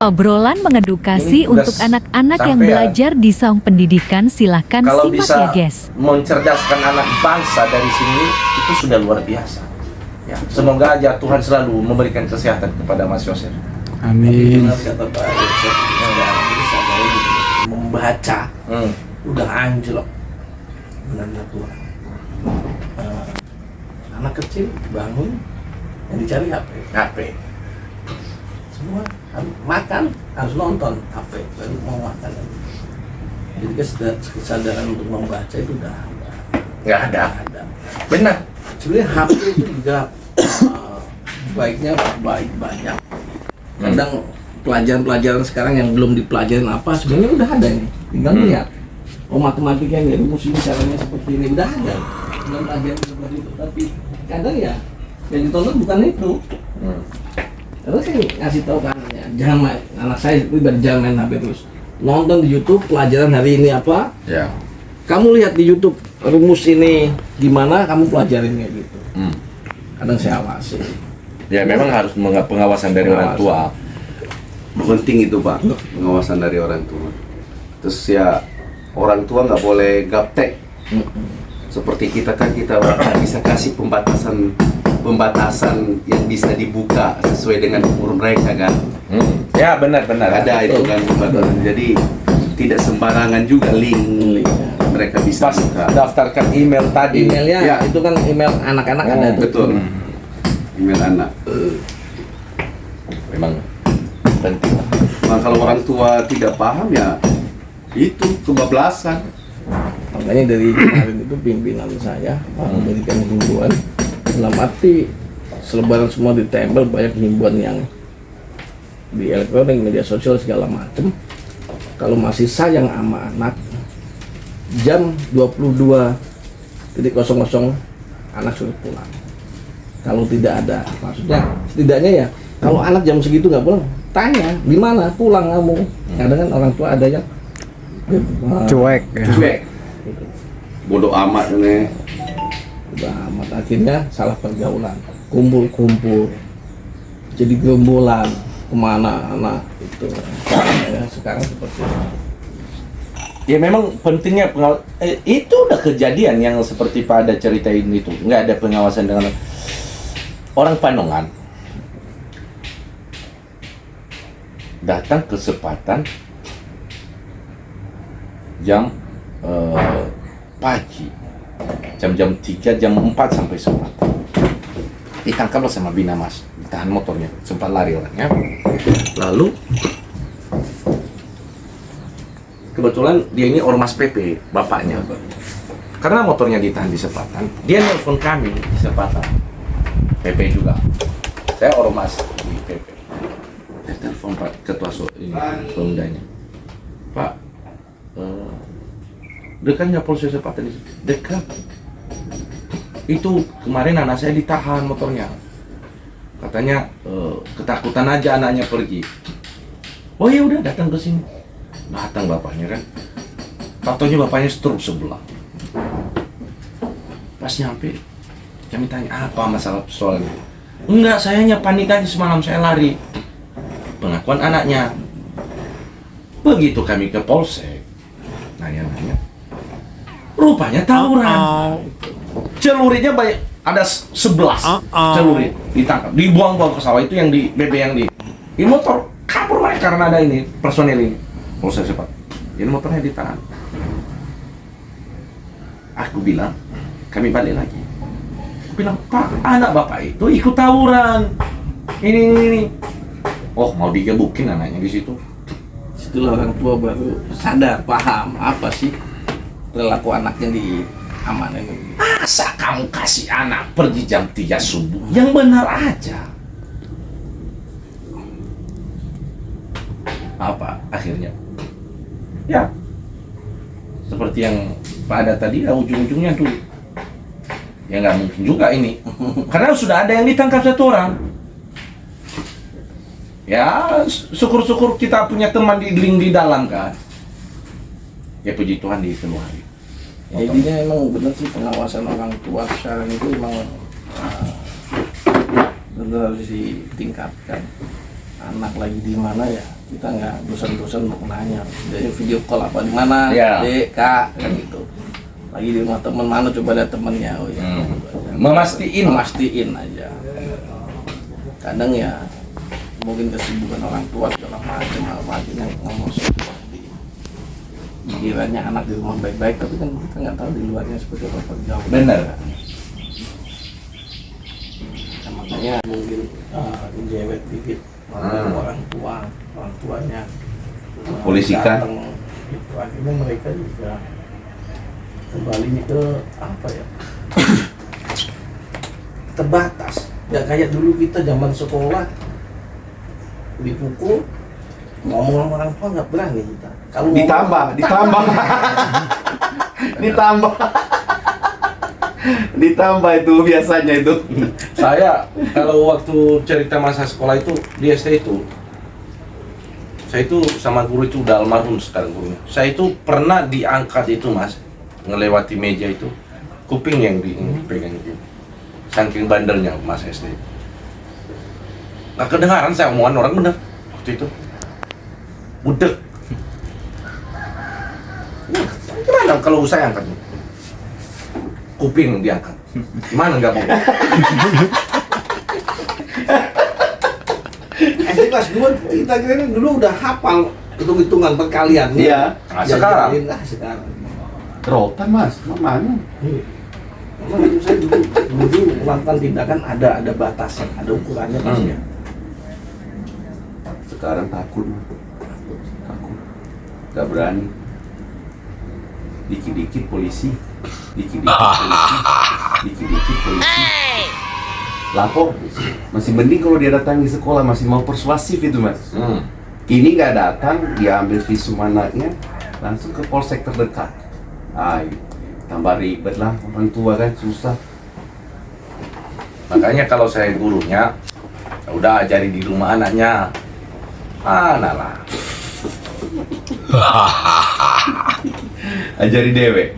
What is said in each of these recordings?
Obrolan mengedukasi Ini udah untuk anak-anak yang sampai ya. belajar di Saung Pendidikan. Silahkan Kalau simak bisa ya guys. mencerdaskan anak bangsa dari sini itu sudah luar biasa. Ya, semoga aja Tuhan selalu memberikan kesehatan kepada Mas Yosef. Amin. Benar kata Pak Yosef, sekarang ini saya membaca udah anjlok. Benar Tuhan. Anak kecil bangun yang dicari HP. Semua makan harus nonton HP baru mau makan. Jadi kesadaran untuk membaca itu udah Nggak ada. Benar. Sebenarnya HP itu juga baiknya banyak. Kadang pelajaran-pelajaran sekarang yang belum dipelajarin apa sebenarnya udah ada nih. Tinggal lihat. Oh, matematika ini rumus ini caranya seperti ini udah ada. Tinggal pelajaran seperti itu. Tapi kadang ya yang ditonton bukan itu. Terus saya ngasih tahu kan ya, jangan main, anak saya itu jangan main HP terus. Nonton di YouTube pelajaran hari ini apa? Ya. Kamu lihat di YouTube rumus ini gimana, kamu pelajarin kayak gitu. Kadang saya awasi. Ya memang harus pengawasan dari orang tua. Penting itu Pak, pengawasan dari orang tua. Terus ya orang tua nggak boleh gaptek. Seperti kita kan kita bisa kasih pembatasan yang bisa dibuka sesuai dengan umur mereka kan. Ya benar. Ada itu kan pembatasan. Jadi tidak sembarangan juga link mereka bisa Pas buka. daftarkan email tadi. Emailnya Ya. itu kan email anak-anak ada tuh. Betul. Email anak. Memang penting. Nah, kalau orang tua tidak paham ya itu kebablasan. Makanya dari kemarin itu pimpinan saya memberikan himbauan dalam arti selebaran semua ditempel, banyak himbauan yang di elektronik, media sosial segala macam. Kalau masih sayang sama anak, jam 22.00 anak sudah pulang. Kalau tidak ada, maksudnya setidaknya ya kalau anak jam segitu nggak pulang, tanya di mana pulang kamu. Kadang kan orang tua ada yang Cuek. Bodoh amat nih. udah amat, akhirnya salah pergaulan, kumpul jadi gerombolan kemana anak itu ya, sekarang seperti itu. Ya memang pentingnya itu udah kejadian yang seperti pada cerita ini tuh, nggak ada pengawasan dengan orang Panongan datang ke Sepatan jam pagi, jam 3, jam 4 sampai Sepatan. Ditangkaplah sama Binamas, ditahan motornya, sempat lari orangnya. Lalu kebetulan dia ini ormas PP, bapaknya. Karena motornya ditahan di Sepatan, dia nelpon kami di Sepatan. PP juga. Saya ormas di PP. Saya telepon Pak Ketua Pemudanya. Pak, dekatnya Polsek Sepatan itu dekat. Itu kemarin anak saya ditahan motornya. Katanya ketakutan aja anaknya pergi. Oh ya udah, datang ke sini. Datang bapaknya kan. Tahunya bapaknya stroke sebelah. Pas nyampe, kami tanya apa masalah soalnya. Enggak, saya hanya panik aja semalam, saya lari. Pengakuan anaknya. Begitu kami ke Polsek, nanya-nanya. Rupanya tawuran. Celuritnya banyak, ada 11 celurit ditangkap, dibuang-buang ke sawah. Itu yang di BB yang di motor kabur mereka karena ada ini personel ini. Polsek cepat, ini motornya ditahan. Aku bilang, kami balik lagi. Aku bilang, Pak, anak bapak itu ikut tawuran. Ini. Oh, mau digebukin anaknya di situ. Situlah orang tua baru sadar, paham apa sih perilaku anaknya di amanan ini. Masa kamu kasih anak pergi jam 3 subuh? Yang benar aja. Apa akhirnya? Ya, seperti yang Pak Ada tadi, ya ujung-ujungnya tuh. Ya nggak mungkin juga ini. Karena sudah ada yang ditangkap satu orang. Ya, syukur-syukur kita punya teman di link di dalam kan. Ya puji Tuhan di keluar. Ya, intinya emang benar sih pengawasan orang tua sekarang itu emang benar harus ditingkatkan. Anak lagi di mana ya kita nggak bosan-bosan untuk nanya. Jadi video call apa di mana, Ya. Dek, Kak, kan gitu. Lagi di rumah teman mana, coba lihat temennya. Oh ya. Memastiin aja. Kadang ya mungkin kesibukan orang tua segala macam yang ngomong seperti pikirannya anak di rumah baik-baik, tapi kan kita nggak tahu di luarnya seperti apa jauh. Benar. Nah, makanya mungkin jewet dikit orang tuanya Polisi kan? datang, gitu. Akhirnya mereka juga kembali ke apa ya, terbatas. Ya kayak dulu kita zaman sekolah dipukul, ngomong sama orang tua nggak berani kita. Kalau Ditambah ditambah itu biasanya itu. Saya kalau waktu cerita masa sekolah itu di SD itu, saya itu sama guru itu udah almarhum sekarang gurunya. Saya itu pernah diangkat itu mas, ngelewati meja itu, kuping yang dipegang itu, saking bandelnya mas SD. Nggak kedengaran saya omongan orang bener waktu itu, budek. Nah, gimana kalau saya angkat? Kuping diangkat, gimana nggak mau? SD kelas 2 kita kira dulu udah hafal hitung-hitungan perkalian. Iya. Nah, sekarang sekarang. Rotan mas, mana? Memang itu saya dulu melakukan tindakan ada batasnya, ada ukurannya pasti ya. Sekarang takut, gak berani. Dikit-dikit polisi, dikit-dikit polisi. Lapor, masih mending kalau dia datang di sekolah, masih mau persuasif itu mas. Ini nggak datang, dia ambil visum anaknya, langsung ke polsek terdekat. Tambah ribet lah, orang tua kan susah. makanya kalau saya gurunya, ya udah ajari di rumah anaknya. Mana lah. Ajari dewe.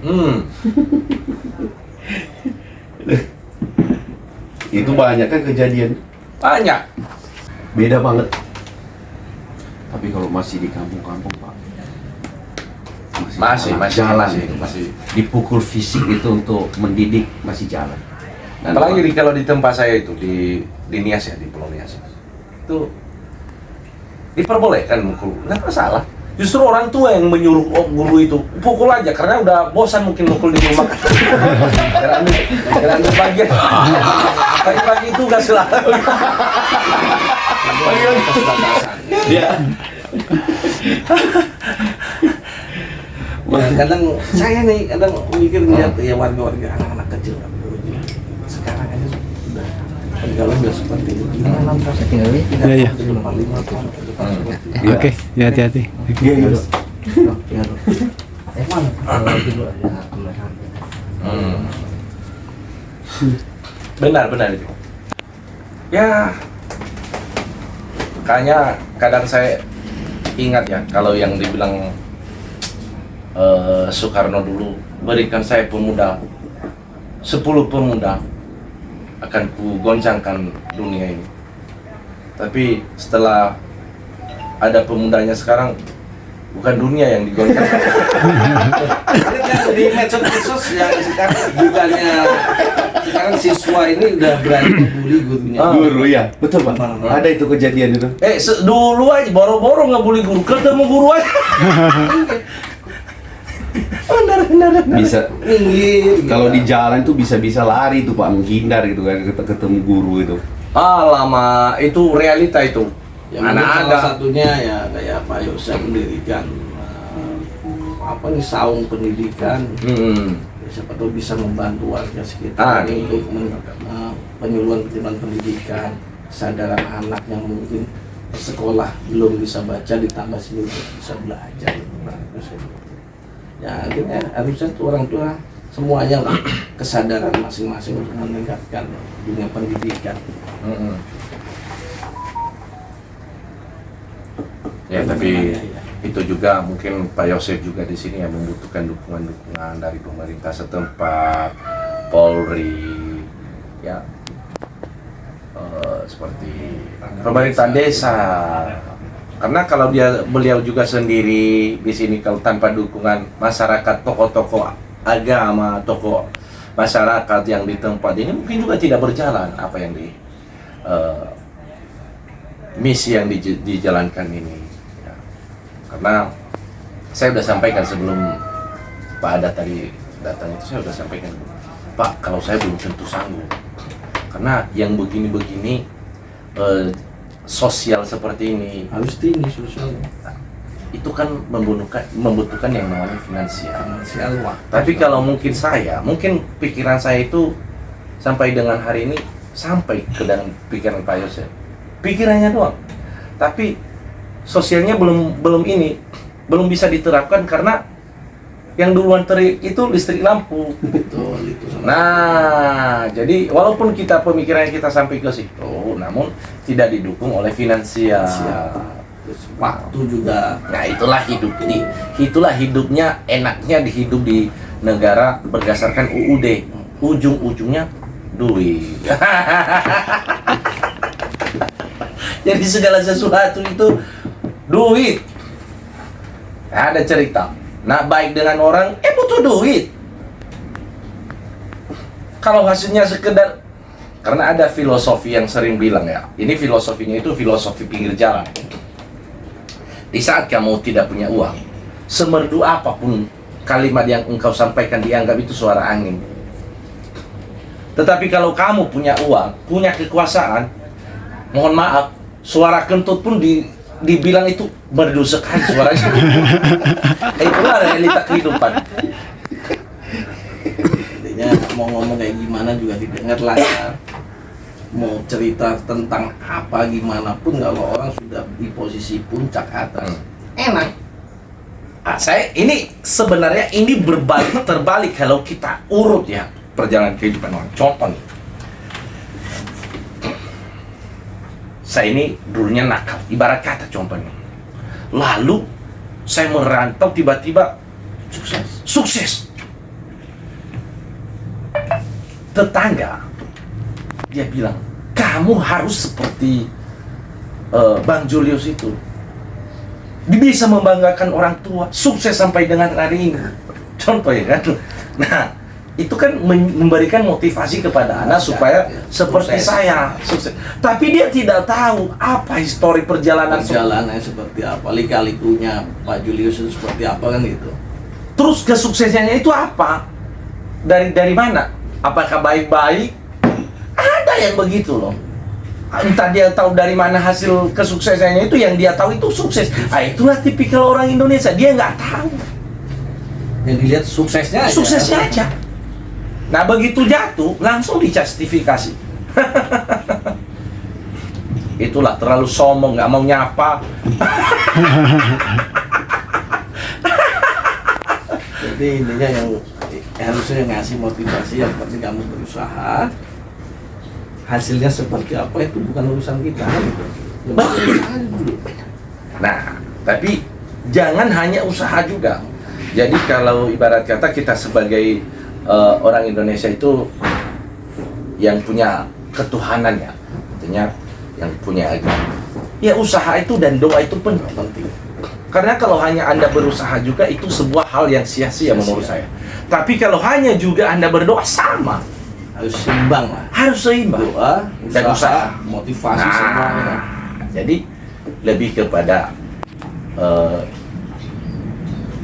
Itu banyak kan kejadian. Banyak. Beda banget. Tapi kalau masih di kampung-kampung pak, Masih jalan masih, itu, Pak. masih. Dipukul fisik itu untuk mendidik masih jalan. Dan Apalagi kalau di tempat saya itu di Nias ya, di Pulau Nias itu diperbolehkan mukul, nggak masalah. Justru orang tua yang menyuruh guru itu pukul aja karena udah bosan mungkin mukul di rumah. Kira bagian pagi-pagi itu nggak salah. ya. Kadang saya nih kadang mikir lihat ya warga-warga anak-anak kecil sekarang aja sudah pergaulan sudah seperti itu. Gimana saya tinggal ini? Iya, iya. Oke, ya hati-hati. Iya, iya. Emang dulu ada Benar itu. Ya, makanya kadang saya ingat ya kalau yang dibilang Soekarno dulu, berikan saya pemuda 10 pemuda akan ku goncangkan dunia ini. Tapi setelah ada pemudanya sekarang, bukan dunia yang digoncangkan. di medsos yang sekarang bukannya sekarang siswa ini udah berani membuli gurunya. Guru ya, betul pak. Ada itu kejadian itu. Dulu aja boro-boro ngebully guru, ketemu guru aja. Benar. Bisa. Minggir. Kalau di jalan tuh bisa lari tuh pak, menghindar gitu kan ketemu guru itu. Lama itu realita itu. Yang salah satunya ya kayak Pak Yosef mendirikan saung pendidikan. Siapa tahu bisa membantu warga sekitar untuk penyuluhan pendidikan, kesadaran anak yang mungkin sekolah belum bisa baca ditambah sini bisa belajar. Bagus ya. Ya akhirnya harusnya tuh orang tua semuanya lah kesadaran masing-masing untuk meningkatkan dunia pendidikan. Ya tapi itu juga mungkin Pak Yosef juga di sini yang membutuhkan dukungan dari pemerintah setempat, Polri, ya seperti pemerintah desa, Karena kalau beliau juga sendiri di sini kalau tanpa dukungan masyarakat, tokoh-tokoh agama, tokoh masyarakat yang di tempat ini mungkin juga tidak berjalan apa yang misi yang dijalankan ini. Ya. Karena saya sudah sampaikan sebelum Pak Ada tadi datang itu, saya sudah sampaikan, Pak, kalau saya belum tentu sanggup. Karena yang begini-begini sosial seperti ini Harus tinggi sosialnya. itu kan membutuhkan yang namanya finansial. Finansial wah. Tapi kalau mungkin pikiran saya itu sampai dengan hari ini sampai ke dalam pikiran Pak Yosef. Pikirannya doang. Tapi sosialnya belum bisa diterapkan karena yang duluan itu listrik lampu. Betul itu. Nah, jadi walaupun pemikirannya kita sampai ke situ, namun tidak didukung oleh finansial. Terus waktu juga. Nah, itulah hidupnya enaknya hidup di negara berdasarkan UUD. Ujung-ujungnya duit. Jadi segala sesuatu itu duit. Nah, ada cerita. Nah, baik dengan orang, butuh duit. Kalau hasilnya sekedar, karena ada filosofi yang sering bilang ya, ini filosofinya itu filosofi pinggir jalan. Di saat kamu tidak punya uang, semerdu apapun kalimat yang engkau sampaikan dianggap itu suara angin. Tetapi kalau kamu punya uang, punya kekuasaan, mohon maaf, suara kentut pun dibilang itu merdu sekali suaranya. Itulah realita kehidupan. Intinya mau ngomong kayak gimana juga didengar lah ya. Mau cerita tentang apa gimana pun kalau orang sudah di posisi puncak atas, enak. Ini sebenarnya terbalik kalau kita urut ya perjalanan kehidupan orang. Contoh nih, saya ini dulunya nakal, ibarat kata contohnya. Lalu saya merantau tiba-tiba sukses. Tetangga dia bilang, kamu harus seperti Bang Julius itu, bisa membanggakan orang tua, sukses sampai dengan hari ini. Contoh ya kan. Nah, itu kan memberikan motivasi kepada anak supaya seperti saya sukses. Tapi dia tidak tahu apa histori perjalanannya seperti apa, lika-likunya Pak Julius itu seperti apa kan gitu. Terus kesuksesannya itu apa? Dari mana? Apakah baik-baik? Ada yang begitu loh. Entah dia tahu dari mana hasil kesuksesannya itu, yang dia tahu itu sukses. Itulah tipikal orang Indonesia, dia nggak tahu. Yang dilihat suksesnya aja. Nah, begitu jatuh langsung dijustifikasi. Itulah terlalu sombong, nggak mau nyapa. Jadi intinya yang harusnya ngasih motivasi yang penting kamu berusaha. Hasilnya seperti apa itu bukan urusan kita gitu. Nah, tapi jangan hanya usaha juga. Jadi kalau ibarat kata kita sebagai orang Indonesia itu yang punya ketuhanan ya, artinya yang punya agama. Ya usaha itu dan doa itu penting. Karena kalau hanya Anda berusaha juga itu sebuah hal yang sia-sia menurut saya. Tapi kalau hanya juga Anda berdoa sama. Harus seimbang lah. Harus seimbang. Doa, dan usaha, motivasi semuanya. Jadi lebih kepada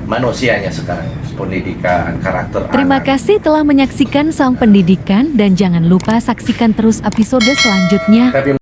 manusianya sekarang, pendidikan, karakter. Terima kasih telah menyaksikan Saung Pendidikan dan jangan lupa saksikan terus episode selanjutnya. Tapi